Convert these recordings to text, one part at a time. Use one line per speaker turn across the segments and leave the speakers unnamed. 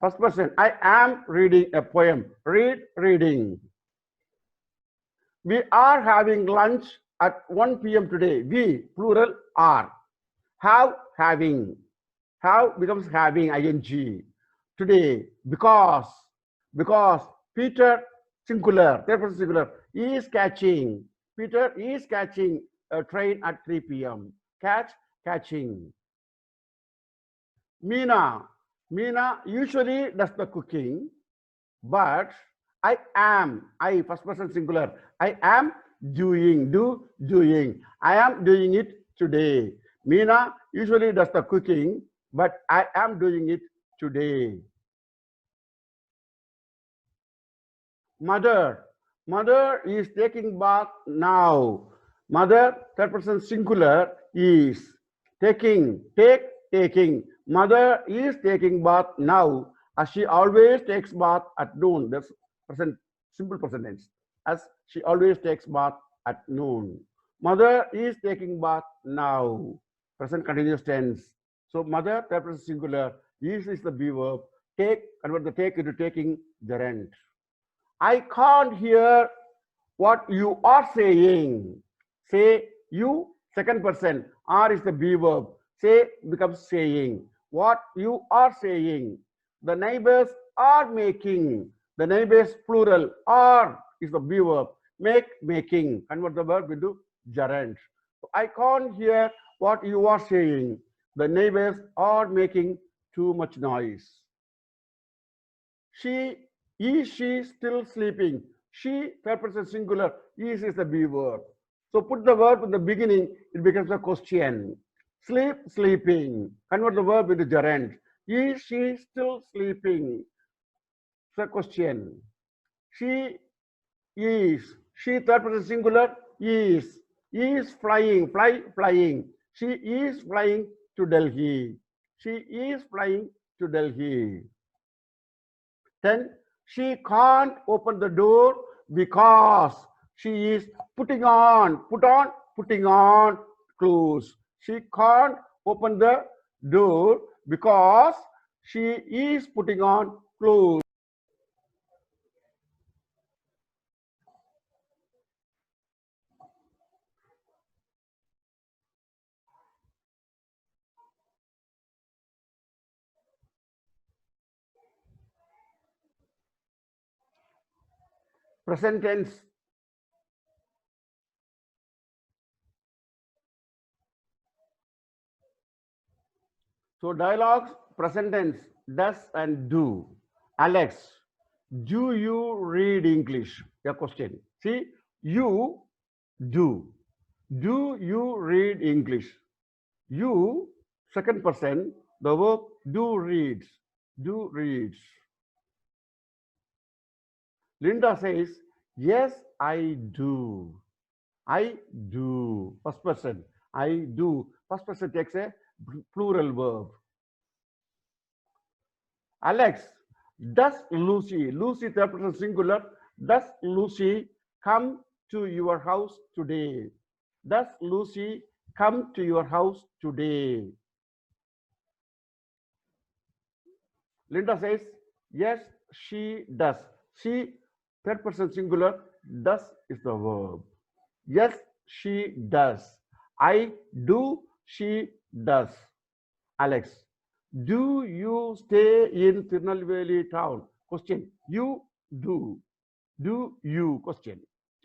First person, I am reading a poem. Read, reading. We are having lunch at 1 p.m. today. We, plural, are. Have, having. Have becomes having, ing. Today, because Peter, singular, therefore singular, is catching. Peter is catching a train at 3 p.m. Catch, catching. Meena usually does the cooking, but I, first person singular, I am doing. I am doing it today. Meena usually does the cooking, but I am doing it today. Mother is taking bath now. Mother, third person singular, is taking. Mother is taking bath now, as she always takes bath at noon. That's present, simple present tense. As she always takes bath at noon. Mother is taking bath now. Present continuous tense. So mother, third person singular, is the be verb. Take, convert the take into taking, gerund. I can't hear what you are saying. Say you, second person. Are is the be verb. Say becomes saying. What you are saying. The neighbors are making. The neighbors plural. Are is the be verb. Make, making. Convert the verb into gerund. So I can't hear what you are saying. The neighbors are making too much noise. Is she still sleeping? She, third person singular, is the be verb. So put the verb in the beginning, it becomes a question. Sleep, sleeping. Convert the verb into gerund. Is she still sleeping? It's a question. She, third person singular, is flying, flying. She is flying to Delhi. She is flying to Delhi. Then she can't open the door because she is putting on clothes. She can't open the door because she is putting on clothes. Present tense. So dialogues, present tense, does and do. Alex, do you read English? Your question. See, you do. Do you read English? You, second person, the verb do reads. Do reads. Linda says, yes, I do. I do. First person. I do. First person takes a plural verb. Alex, does Lucy third person singular, does Lucy come to your house today? Does Lucy come to your house today? Linda says, yes, she does. She, third person singular, does is the verb. Yes, she does. I do, she does. Alex, do you stay in Tirunelveli town? Question, you do. Do you? Question.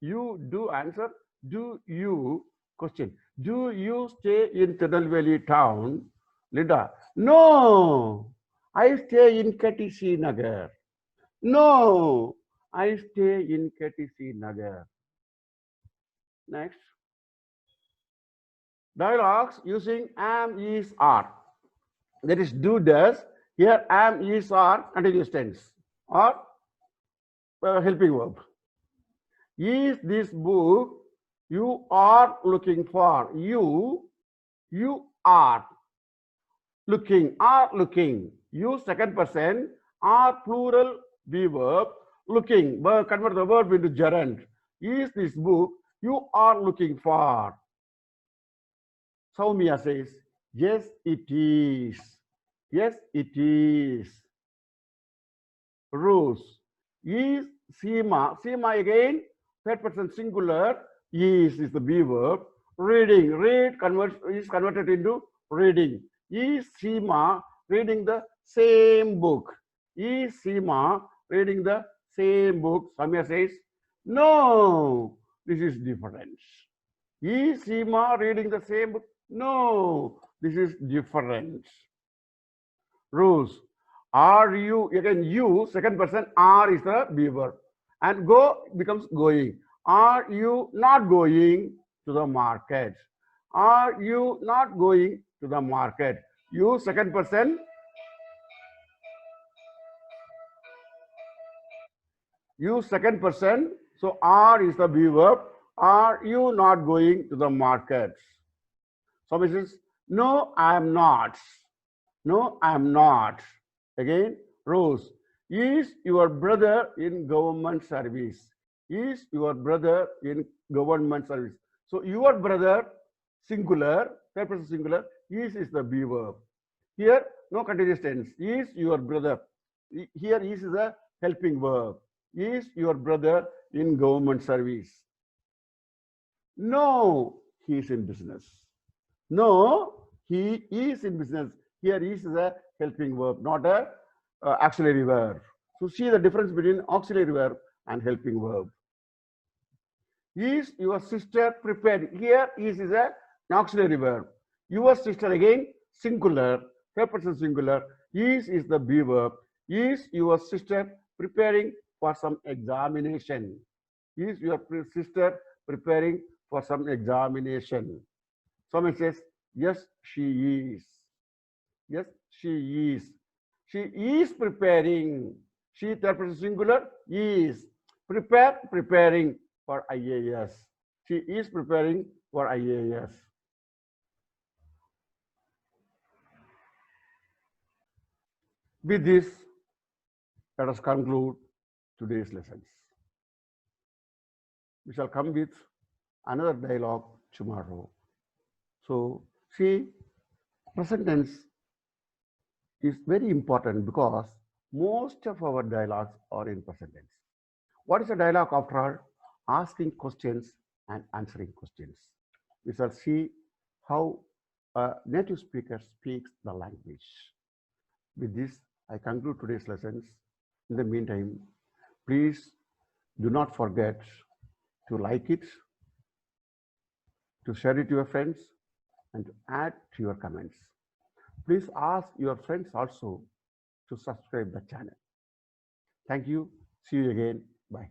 You do answer. Do you? Question. Do you stay in Tirunelveli town? Linda, no. I stay in KTC Nagar. No, I stay in KTC Nagar. Next. Dialogues using am, is, are. That is do, does. Here am, is, are continuous tense or helping verb. Is this book you are looking for? You are looking. You second person are plural be verb looking. Convert the verb into gerund. Is this book you are looking for? Soumya says, yes, it is. Yes, it is. Rose. Is Seema. Seema again, third person singular. Is the be verb. Reading. Read is converted into reading. Is Seema reading the same book? Is Seema reading the same book? Samya says, no, this is different. Is Seema reading the same book? No, this is different. Rose. Are you, again, you, second person, are is the be verb. And go becomes going. Are you not going to the market? Are you not going to the market? You, second person. You, second person. So, are is the be verb. Are you not going to the market? Somebody says, no, I am not. No, I am not. Again, Rose. Is your brother in government service? Is your brother in government service? So, your brother, singular, third person singular, is the be verb. Here, no continuous tense. Is your brother. Here, is a helping verb. Is your brother in government service? No, he is in business. No, he is in business. Here is a helping verb, not a auxiliary verb. So see the difference between auxiliary verb and helping verb. Is your sister prepared? Here is an auxiliary verb. Your sister again singular, third person singular. Is the be verb. Is your sister preparing for some examination? Is your sister preparing for some examination? Someone says, yes, she is. Yes, she is. She is preparing. She, third person singular, is. Preparing for IAS. She is preparing for IAS. With this, let us conclude today's lessons. We shall come with another dialogue tomorrow. So, see, present tense is very important because most of our dialogues are in present tense. What is a dialogue after all? Asking questions and answering questions. We shall see how a native speaker speaks the language. With this, I conclude today's lessons. In the meantime, please do not forget to like it, to share it to your friends, and to add to your comments. Please ask your friends also to subscribe the channel. Thank you. See you again. Bye.